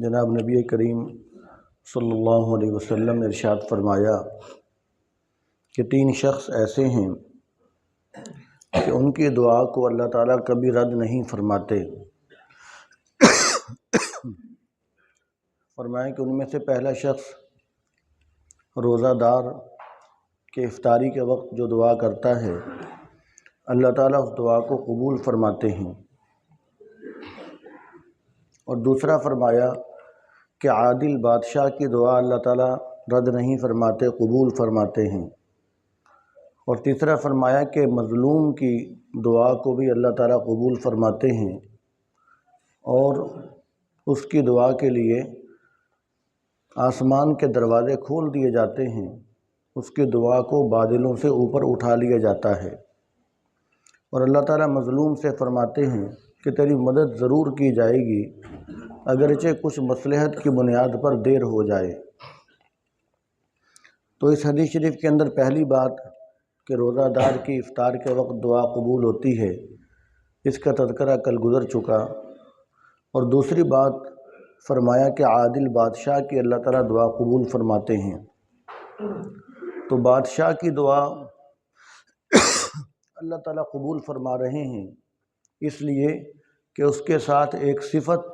جناب نبی کریم صلی اللہ علیہ وسلم نے ارشاد فرمایا کہ 3 شخص ایسے ہیں کہ ان کی دعا کو اللہ تعالیٰ کبھی رد نہیں فرماتے۔ فرمایا کہ ان میں سے پہلا شخص روزہ دار کے افطاری کے وقت جو دعا کرتا ہے اللہ تعالیٰ اس دعا کو قبول فرماتے ہیں، اور دوسرا فرمایا کہ عادل بادشاہ کی دعا اللہ تعالیٰ رد نہیں فرماتے، قبول فرماتے ہیں، اور تیسرا فرمایا کہ مظلوم کی دعا کو بھی اللہ تعالیٰ قبول فرماتے ہیں اور اس کی دعا کے لیے آسمان کے دروازے کھول دیے جاتے ہیں، اس کی دعا کو بادلوں سے اوپر اٹھا لیا جاتا ہے، اور اللہ تعالیٰ مظلوم سے فرماتے ہیں کہ تیری مدد ضرور کی جائے گی اگرچہ کچھ مصلحت کی بنیاد پر دیر ہو جائے۔ تو اس حدیث شریف کے اندر پہلی بات کہ روزہ دار کی افطار کے وقت دعا قبول ہوتی ہے، اس کا تذکرہ کل گزر چکا، اور دوسری بات فرمایا کہ عادل بادشاہ کی اللہ تعالیٰ دعا قبول فرماتے ہیں۔ تو بادشاہ کی دعا اللہ تعالیٰ قبول فرما رہے ہیں اس لیے کہ اس کے ساتھ ایک صفت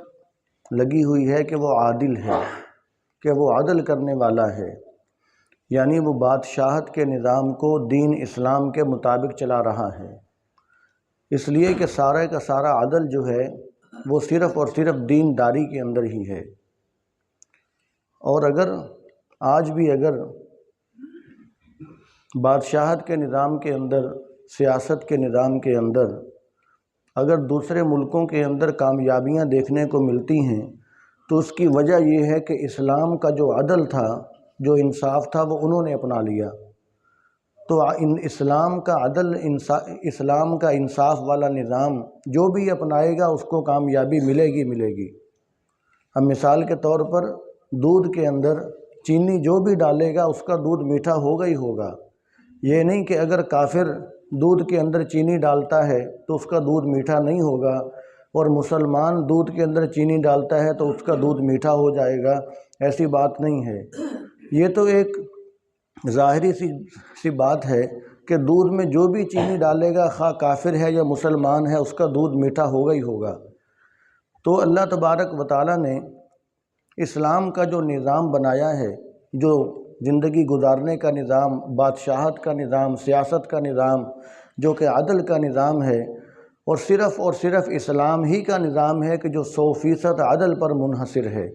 لگی ہوئی ہے کہ وہ عادل ہے، کہ وہ عدل کرنے والا ہے، یعنی وہ بادشاہت کے نظام کو دین اسلام کے مطابق چلا رہا ہے، اس لیے کہ سارا کا سارا عدل جو ہے وہ صرف اور صرف دینداری کے اندر ہی ہے۔ اور آج بھی اگر بادشاہت کے نظام کے اندر، سیاست کے نظام کے اندر اگر دوسرے ملکوں کے اندر کامیابیاں دیکھنے کو ملتی ہیں تو اس کی وجہ یہ ہے کہ اسلام کا جو عدل تھا، جو انصاف تھا، وہ انہوں نے اپنا لیا۔ تو اسلام کا عدل، اسلام کا انصاف والا نظام جو بھی اپنائے گا اس کو کامیابی ملے گی۔ اب مثال کے طور پر دودھ کے اندر چینی جو بھی ڈالے گا اس کا دودھ میٹھا ہوگا ہی ہوگا۔ یہ نہیں کہ اگر کافر دودھ کے اندر چینی ڈالتا ہے تو اس کا دودھ میٹھا نہیں ہوگا، اور مسلمان دودھ کے اندر چینی ڈالتا ہے تو اس کا دودھ میٹھا ہو جائے گا، ایسی بات نہیں ہے۔ یہ تو ایک ظاہری سی بات ہے کہ دودھ میں جو بھی چینی ڈالے گا، خواہ کافر ہے یا مسلمان ہے، اس کا دودھ میٹھا ہوگا ہی ہوگا۔ تو اللہ تبارک و تعالیٰ نے اسلام کا جو نظام بنایا ہے، جو زندگی گزارنے کا نظام، بادشاہت کا نظام، سیاست کا نظام، جو کہ عدل کا نظام ہے، اور صرف اسلام ہی کا نظام ہے کہ جو 100% عدل پر منحصر ہے۔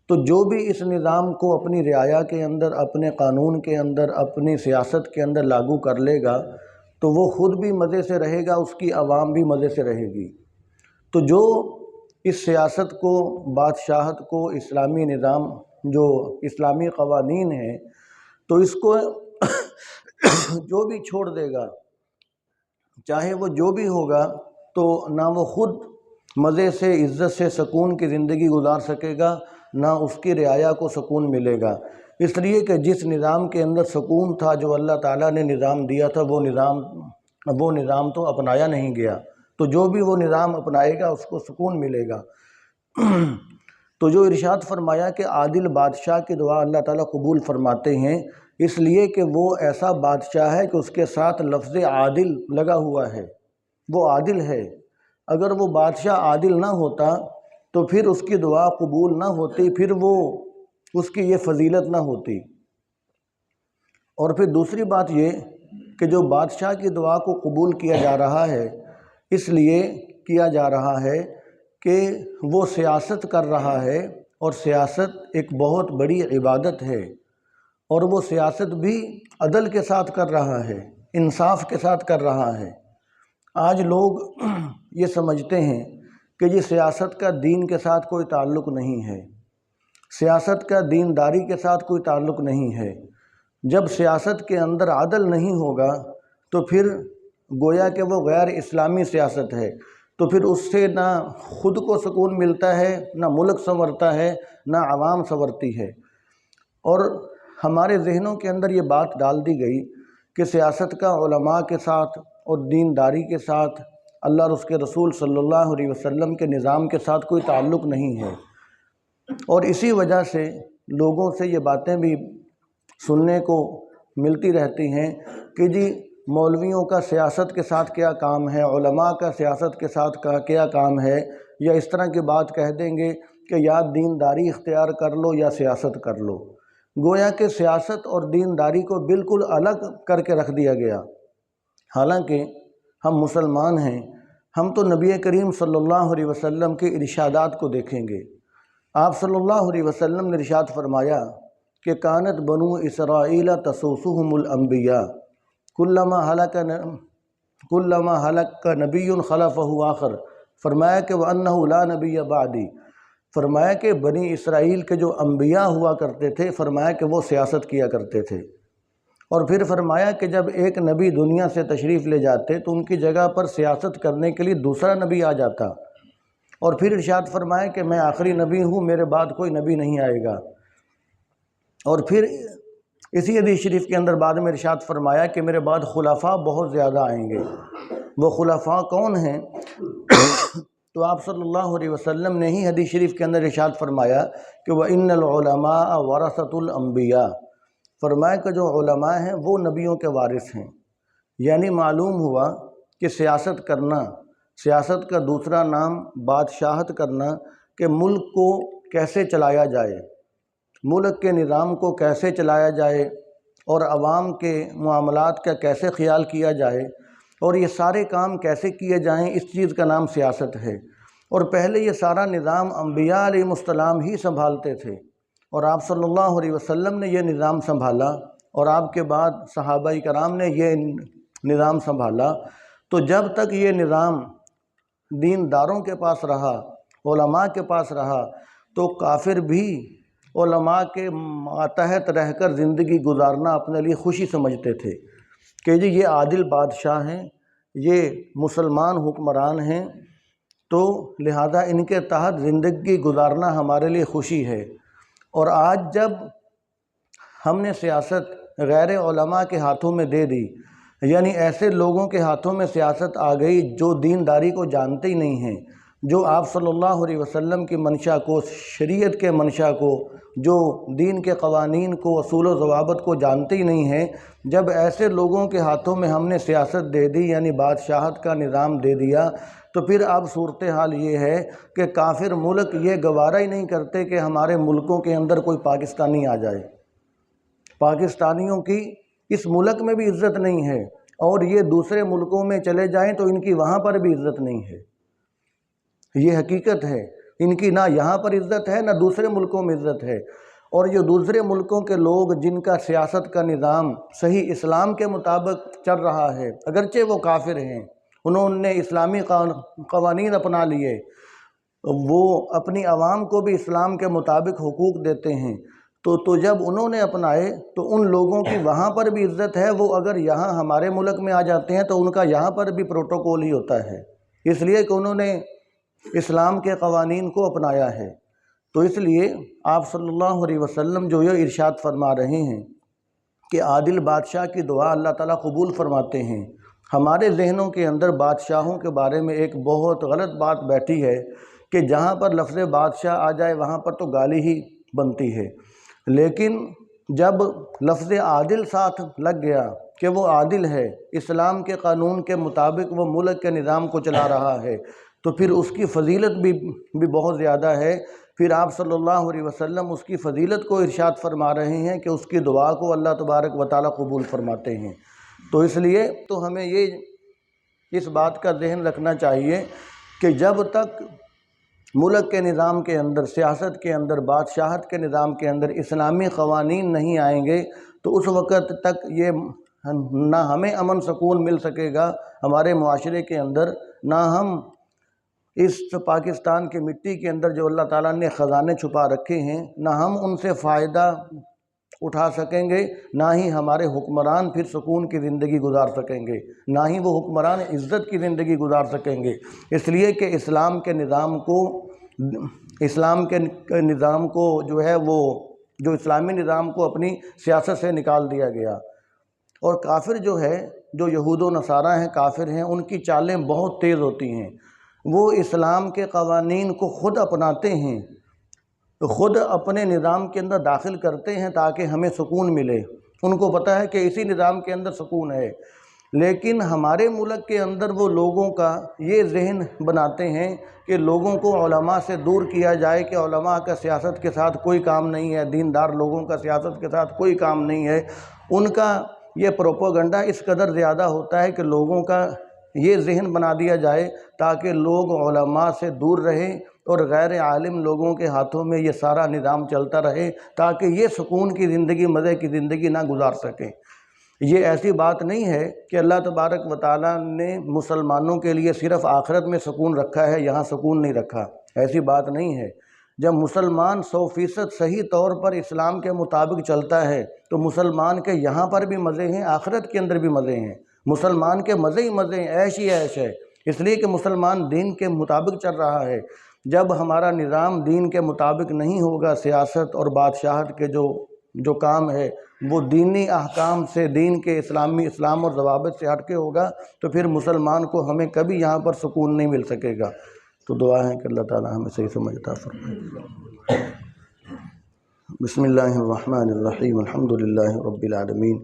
تو جو بھی اس نظام کو اپنی رعایا کے اندر، اپنے قانون کے اندر، اپنی سیاست کے اندر لاگو کر لے گا تو وہ خود بھی مزے سے رہے گا، اس کی عوام بھی مزے سے رہے گی۔ تو جو اس سیاست کو، بادشاہت کو، اسلامی نظام، جو اسلامی قوانین ہیں، تو اس کو جو بھی چھوڑ دے گا، چاہے وہ جو بھی ہوگا، تو نہ وہ خود مزے سے، عزت سے، سکون کی زندگی گزار سکے گا، نہ اس کی رعایا کو سکون ملے گا، اس لیے کہ جس نظام کے اندر سکون تھا، جو اللہ تعالیٰ نے نظام دیا تھا، وہ نظام تو اپنایا نہیں گیا۔ تو جو بھی وہ نظام اپنائے گا اس کو سکون ملے گا۔ تو جو ارشاد فرمایا کہ عادل بادشاہ کی دعا اللہ تعالیٰ قبول فرماتے ہیں، اس لیے کہ وہ ایسا بادشاہ ہے کہ اس کے ساتھ لفظ عادل لگا ہوا ہے، وہ عادل ہے۔ اگر وہ بادشاہ عادل نہ ہوتا تو پھر اس کی دعا قبول نہ ہوتی، پھر اس کی یہ فضیلت نہ ہوتی۔ اور پھر دوسری بات یہ کہ جو بادشاہ کی دعا کو قبول کیا جا رہا ہے، اس لیے کیا جا رہا ہے کہ وہ سیاست کر رہا ہے، اور سیاست ایک بہت بڑی عبادت ہے، اور وہ سیاست بھی عدل کے ساتھ کر رہا ہے، انصاف کے ساتھ کر رہا ہے۔ آج لوگ یہ سمجھتے ہیں کہ یہ سیاست کا دین کے ساتھ کوئی تعلق نہیں ہے، سیاست کا دینداری کے ساتھ کوئی تعلق نہیں ہے۔ جب سیاست کے اندر عدل نہیں ہوگا تو پھر گویا کہ وہ غیر اسلامی سیاست ہے، تو پھر اس سے نہ خود کو سکون ملتا ہے، نہ ملک سنورتا ہے، نہ عوام سنورتی ہے۔ اور ہمارے ذہنوں کے اندر یہ بات ڈال دی گئی کہ سیاست کا علماء کے ساتھ اور دینداری کے ساتھ، اللہ اور اس کے رسول صلی اللہ علیہ وسلم کے نظام کے ساتھ کوئی تعلق نہیں ہے۔ اور اسی وجہ سے لوگوں سے یہ باتیں بھی سننے کو ملتی رہتی ہیں کہ جی مولویوں کا سیاست کے ساتھ کیا کام ہے، علماء کا سیاست کے ساتھ کیا کام ہے، یا اس طرح کی بات کہہ دیں گے کہ یا دینداری اختیار کر لو یا سیاست کر لو۔ گویا کہ سیاست اور دینداری کو بالکل الگ کر کے رکھ دیا گیا۔ حالانکہ ہم مسلمان ہیں، ہم تو نبی کریم صلی اللہ علیہ وسلم کے ارشادات کو دیکھیں گے۔ آپ صلی اللہ علیہ وسلم نے ارشاد فرمایا کہ کانت بنو اسرائیل تسوسهم الانبیاء کلما ہلک نبی خلفہ آخر، فرمایا کہ وَأَنَّهُ لَا نَبِيَّ بَعْدِي، فرمایا کہ بنی اسرائیل کے جو انبیاء ہوا کرتے تھے، فرمایا کہ وہ سیاست کیا کرتے تھے، اور پھر فرمایا کہ جب ایک نبی دنیا سے تشریف لے جاتے تو ان کی جگہ پر سیاست کرنے کے لیے دوسرا نبی آ جاتا، اور پھر ارشاد فرمایا کہ میں آخری نبی ہوں، میرے بعد کوئی نبی نہیں آئے گا۔ اور پھر اسی حدیث شریف کے اندر بعد میں ارشاد فرمایا کہ میرے بعد خلفاء بہت زیادہ آئیں گے۔ وہ خلفاء کون ہیں؟ تو آپ صلی اللہ علیہ وسلم نے ہی حدیث شریف کے اندر ارشاد فرمایا کہ وَإِنَّ الْعُلَمَاءَ وَرَثَةُ الْأَنْبِيَاءِ، فرمایا کہ جو علماء ہیں وہ نبیوں کے وارث ہیں۔ یعنی معلوم ہوا کہ سیاست کرنا، سیاست کا دوسرا نام بادشاہت کرنا، کہ ملک کو کیسے چلایا جائے، ملک کے نظام کو کیسے چلایا جائے، اور عوام کے معاملات کا کیسے خیال کیا جائے، اور یہ سارے کام کیسے کیے جائیں، اس چیز کا نام سیاست ہے۔ اور پہلے یہ سارا نظام انبیاء علیہ السلام ہی سنبھالتے تھے، اور آپ صلی اللہ علیہ وسلم نے یہ نظام سنبھالا، اور آپ کے بعد صحابہ کرام نے یہ نظام سنبھالا۔ تو جب تک یہ نظام دینداروں کے پاس رہا، علماء کے پاس رہا، تو کافر بھی علماء کے ماتحت رہ کر زندگی گزارنا اپنے لیے خوشی سمجھتے تھے کہ جی یہ عادل بادشاہ ہیں، یہ مسلمان حکمران ہیں، تو لہذا ان کے تحت زندگی گزارنا ہمارے لیے خوشی ہے۔ اور آج جب ہم نے سیاست غیر علماء کے ہاتھوں میں دے دی، یعنی ایسے لوگوں کے ہاتھوں میں سیاست آ گئی جو دینداری کو جانتے ہی نہیں ہیں، جو آپ صلی اللہ علیہ وسلم کی منشا کو، شریعت کے منشا کو، جو دین کے قوانین کو، اصول و ضوابط کو جانتے ہی نہیں ہیں، جب ایسے لوگوں کے ہاتھوں میں ہم نے سیاست دے دی، یعنی بادشاہت کا نظام دے دیا، تو پھر اب صورتحال یہ ہے کہ کافر ملک یہ گوارا ہی نہیں کرتے کہ ہمارے ملکوں کے اندر کوئی پاکستانی آ جائے۔ پاکستانیوں کی اس ملک میں بھی عزت نہیں ہے، اور یہ دوسرے ملکوں میں چلے جائیں تو ان کی وہاں پر بھی عزت نہیں ہے۔ یہ حقیقت ہے، ان کی نہ یہاں پر عزت ہے نہ دوسرے ملکوں میں عزت ہے۔ اور یہ دوسرے ملکوں کے لوگ جن کا سیاست کا نظام صحیح اسلام کے مطابق چل رہا ہے، اگرچہ وہ کافر ہیں، انہوں نے اسلامی قوانین اپنا لیے، وہ اپنی عوام کو بھی اسلام کے مطابق حقوق دیتے ہیں، تو جب انہوں نے اپنائے تو ان لوگوں کی وہاں پر بھی عزت ہے۔ وہ اگر یہاں ہمارے ملک میں آ جاتے ہیں تو ان کا یہاں پر بھی پروٹوکول ہی ہوتا ہے، اس لیے کہ انہوں نے اسلام کے قوانین کو اپنایا ہے۔ تو اس لیے آپ صلی اللہ علیہ وسلم جو یہ ارشاد فرما رہے ہیں کہ عادل بادشاہ کی دعا اللہ تعالیٰ قبول فرماتے ہیں، ہمارے ذہنوں کے اندر بادشاہوں کے بارے میں ایک بہت غلط بات بیٹھی ہے کہ جہاں پر لفظ بادشاہ آ جائے وہاں پر تو گالی ہی بنتی ہے، لیکن جب لفظ عادل ساتھ لگ گیا کہ وہ عادل ہے، اسلام کے قانون کے مطابق وہ ملک کے نظام کو چلا رہا ہے، تو پھر اس کی فضیلت بھی بہت زیادہ ہے۔ پھر آپ صلی اللہ علیہ وسلم اس کی فضیلت کو ارشاد فرما رہے ہیں کہ اس کی دعا کو اللہ تبارک و تعالیٰ قبول فرماتے ہیں۔ تو اس لیے تو ہمیں اس بات کا ذہن رکھنا چاہیے کہ جب تک ملک کے نظام کے اندر، سیاست کے اندر، بادشاہت کے نظام کے اندر اسلامی قوانین نہیں آئیں گے تو اس وقت تک یہ نہ ہمیں امن سکون مل سکے گا ہمارے معاشرے کے اندر، نہ ہم اس پاکستان کی مٹی کے اندر جو اللہ تعالیٰ نے خزانے چھپا رکھے ہیں، نہ ہم ان سے فائدہ اٹھا سکیں گے، نہ ہی ہمارے حکمران پھر سکون کی زندگی گزار سکیں گے، نہ ہی وہ حکمران عزت کی زندگی گزار سکیں گے۔ اس لیے کہ اسلام کے نظام کو جو ہے وہ جو اسلامی نظام کو اپنی سیاست سے نکال دیا گیا۔ اور کافر جو ہے، جو یہود و نصارہ ہیں، کافر ہیں، ان کی چالیں بہت تیز ہوتی ہیں۔ وہ اسلام کے قوانین کو خود اپناتے ہیں، خود اپنے نظام کے اندر داخل کرتے ہیں تاکہ ہمیں سکون ملے، ان کو پتہ ہے کہ اسی نظام کے اندر سکون ہے، لیکن ہمارے ملک کے اندر وہ لوگوں کا یہ ذہن بناتے ہیں کہ لوگوں کو علماء سے دور کیا جائے کہ علماء کا سیاست کے ساتھ کوئی کام نہیں ہے، دیندار لوگوں کا سیاست کے ساتھ کوئی کام نہیں ہے۔ ان کا یہ پروپیگنڈا اس قدر زیادہ ہوتا ہے کہ لوگوں کا یہ ذہن بنا دیا جائے تاکہ لوگ علماء سے دور رہیں اور غیر عالم لوگوں کے ہاتھوں میں یہ سارا نظام چلتا رہے تاکہ یہ سکون کی زندگی، مزے کی زندگی نہ گزار سکیں۔ یہ ایسی بات نہیں ہے کہ اللہ تبارک و تعالیٰ نے مسلمانوں کے لیے صرف آخرت میں سکون رکھا ہے، یہاں سکون نہیں رکھا، ایسی بات نہیں ہے۔ جب مسلمان 100% صحیح طور پر اسلام کے مطابق چلتا ہے تو مسلمان کے یہاں پر بھی مزے ہیں، آخرت کے اندر بھی مزے ہیں، مسلمان کے مزے ہی مزے ہیں، عیش ہی عیش ہے، اس لیے کہ مسلمان دین کے مطابق چل رہا ہے۔ جب ہمارا نظام دین کے مطابق نہیں ہوگا، سیاست اور بادشاہت کے جو کام ہے وہ دینی احکام سے، دین کے اسلام اور ضوابط سے ہٹ کے ہوگا تو پھر مسلمان کو ہمیں کبھی یہاں پر سکون نہیں مل سکے گا۔ تو دعا ہے کہ اللہ تعالی ہمیں صحیح سمجھ عطا فرمائے۔ بسم اللہ الرحمن الرحیم، الحمد للہ رب العالمین،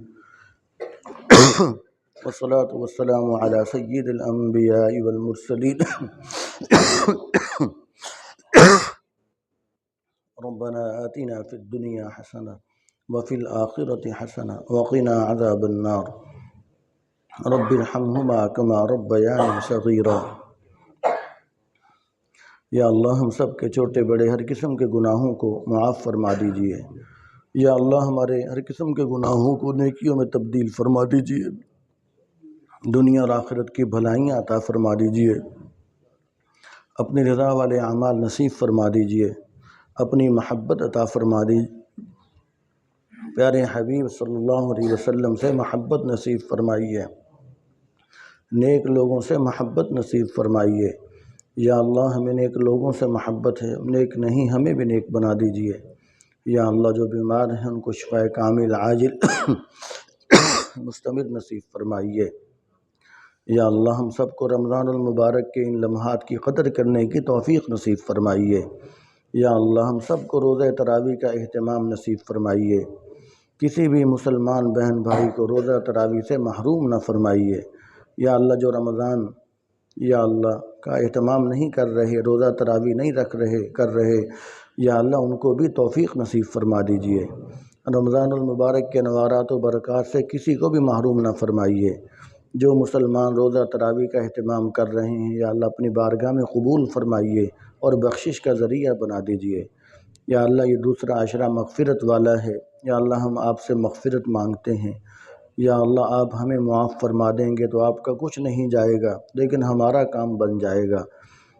والصلاة والسلام علی سید الانبیاء والمرسلین، ربنا آتنا فی الدنیا حسنہ وفی الآخرۃ حسنہ وقنا عذاب النار، رب ارحمہما کما ربیانی صغیرا۔ یا اللہ ہم سب کے چھوٹے بڑے ہر قسم کے گناہوں کو معاف فرما دیجئے۔ یا اللہ ہمارے ہر قسم کے گناہوں کو نیکیوں میں تبدیل فرما دیجئے، دنیا اور آخرت کی بھلائیاں عطا فرما دیجئے، اپنی رضا والے اعمال نصیب فرما دیجئے، اپنی محبت عطا فرما دیجئے، پیارے حبیب صلی اللہ علیہ وسلم سے محبت نصیب فرمائیے، نیک لوگوں سے محبت نصیب فرمائیے۔ یا اللہ ہمیں نیک لوگوں سے محبت ہے، نیک نہیں ہمیں بھی نیک بنا دیجئے۔ یا اللہ جو بیمار ہیں ان کو شفاء کامل عاجل مستمر نصیب فرمائیے۔ یا اللہ ہم سب کو رمضان المبارک کے ان لمحات کی قدر کرنے کی توفیق نصیب فرمائیے۔ یا اللہ ہم سب کو روزہ تراویح کا اہتمام نصیب فرمائیے، کسی بھی مسلمان بہن بھائی کو روزہ تراویح سے محروم نہ فرمائیے۔ یا اللہ جو رمضان یا اللہ کا اہتمام نہیں کر رہے، روزہ تراویح نہیں کر رہے، یا اللہ ان کو بھی توفیق نصیب فرما دیجئے۔ رمضان المبارک کے نوارات و برکات سے کسی کو بھی محروم نہ فرمائیے۔ جو مسلمان روزہ تراویح کا اہتمام کر رہے ہیں یا اللہ اپنی بارگاہ میں قبول فرمائیے اور بخشش کا ذریعہ بنا دیجئے۔ یا اللہ یہ دوسرا عشرہ مغفرت والا ہے، یا اللہ ہم آپ سے مغفرت مانگتے ہیں۔ یا اللہ آپ ہمیں معاف فرما دیں گے تو آپ کا کچھ نہیں جائے گا لیکن ہمارا کام بن جائے گا۔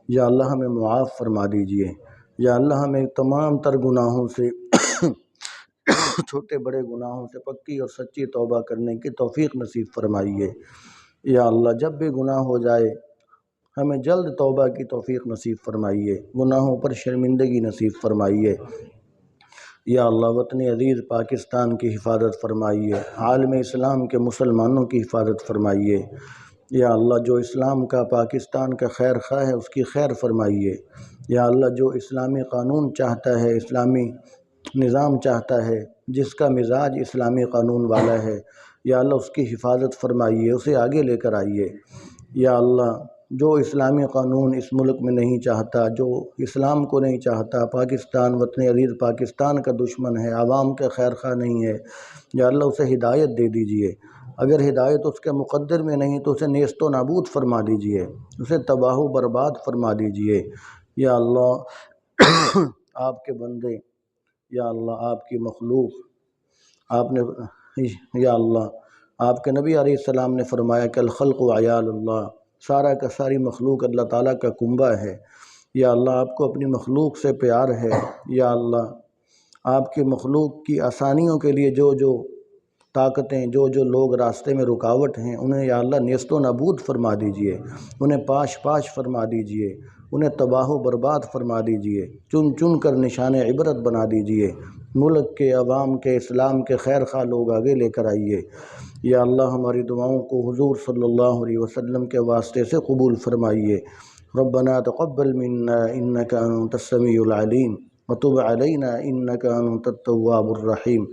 یا اللہ ہمیں معاف فرما دیجئے۔ یا اللہ ہمیں تمام تر گناہوں سے چھوٹے بڑے گناہوں سے پکی اور سچی توبہ کرنے کی توفیق نصیب فرمائیے۔ یا اللہ جب بھی گناہ ہو جائے ہمیں جلد توبہ کی توفیق نصیب فرمائیے، گناہوں پر شرمندگی نصیب فرمائیے۔ یا اللہ وطن عزیز پاکستان کی حفاظت فرمائیے، عالم اسلام کے مسلمانوں کی حفاظت فرمائیے۔ یا اللہ جو اسلام کا، پاکستان کا خیر خواہ ہے اس کی خیر فرمائیے۔ یا اللہ جو اسلامی قانون چاہتا ہے، اسلامی نظام چاہتا ہے، جس کا مزاج اسلامی قانون والا ہے، یا اللہ اس کی حفاظت فرمائیے، اسے آگے لے کر آئیے۔ یا اللہ جو اسلامی قانون اس ملک میں نہیں چاہتا، جو اسلام کو نہیں چاہتا، پاکستان وطن عزیز پاکستان کا دشمن ہے، عوام کا خیر خواہ نہیں ہے، یا اللہ اسے ہدایت دے دیجئے۔ اگر ہدایت اس کے مقدر میں نہیں تو اسے نیست و نابود فرما دیجئے، اسے تباہ و برباد فرما دیجئے۔ یا اللہ آپ کے بندے، یا اللہ آپ کی مخلوق، یا اللہ آپ کے نبی علیہ السلام نے فرمایا کہ الخلق عیال اللہ، سارا کا ساری مخلوق اللہ تعالیٰ کا کنبہ ہے۔ یا اللہ آپ کو اپنی مخلوق سے پیار ہے، یا اللہ آپ کی مخلوق کی آسانیوں کے لیے جو طاقتیں، جو لوگ راستے میں رکاوٹ ہیں انہیں یا اللہ نیست و نابود فرما دیجئے، انہیں پاش فرما دیجئے، انہیں تباہ و برباد فرما دیجئے، چن چن کر نشان عبرت بنا دیجئے، ملک کے، عوام کے، اسلام کے خیر خواہ لوگ آگے لے کر آئیے۔ یا اللہ ہماری دعاؤں کو حضور صلی اللہ علیہ وسلم کے واسطے سے قبول فرمائیے۔ ربنا تقبل منا انک انت السمیع العلیم وتب علینا انک انت التواب الرحیم۔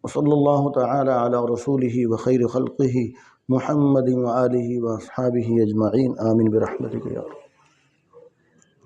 وصلی اللہ تعالی علی رسولہ وخیر خلقہ محمد وآلہ واصحابہ اجمعین، آمین برحمتک یا رب۔